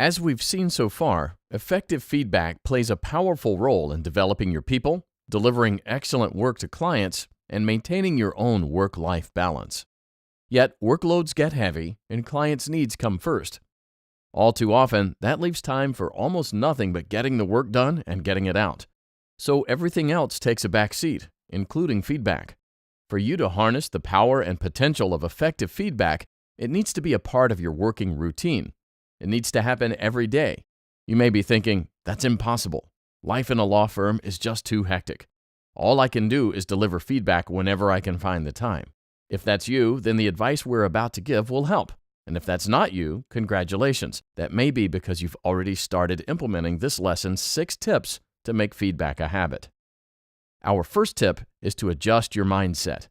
As we've seen so far, effective feedback plays a powerful role in developing your people, delivering excellent work to clients, and maintaining your own work-life balance. Yet, workloads get heavy and clients' needs come first. All too often, that leaves time for almost nothing but getting the work done and getting it out. So everything else takes a back seat, including feedback. For you to harness the power and potential of effective feedback, it needs to be a part of your working routine. It needs to happen every day. You may be thinking, that's impossible. Life in a law firm is just too hectic. All I can do is deliver feedback whenever I can find the time. If that's you, then the advice we're about to give will help. And if that's not you, congratulations. That may be because you've already started implementing this lesson's 6 tips to make feedback a habit. Our first tip is to adjust your mindset.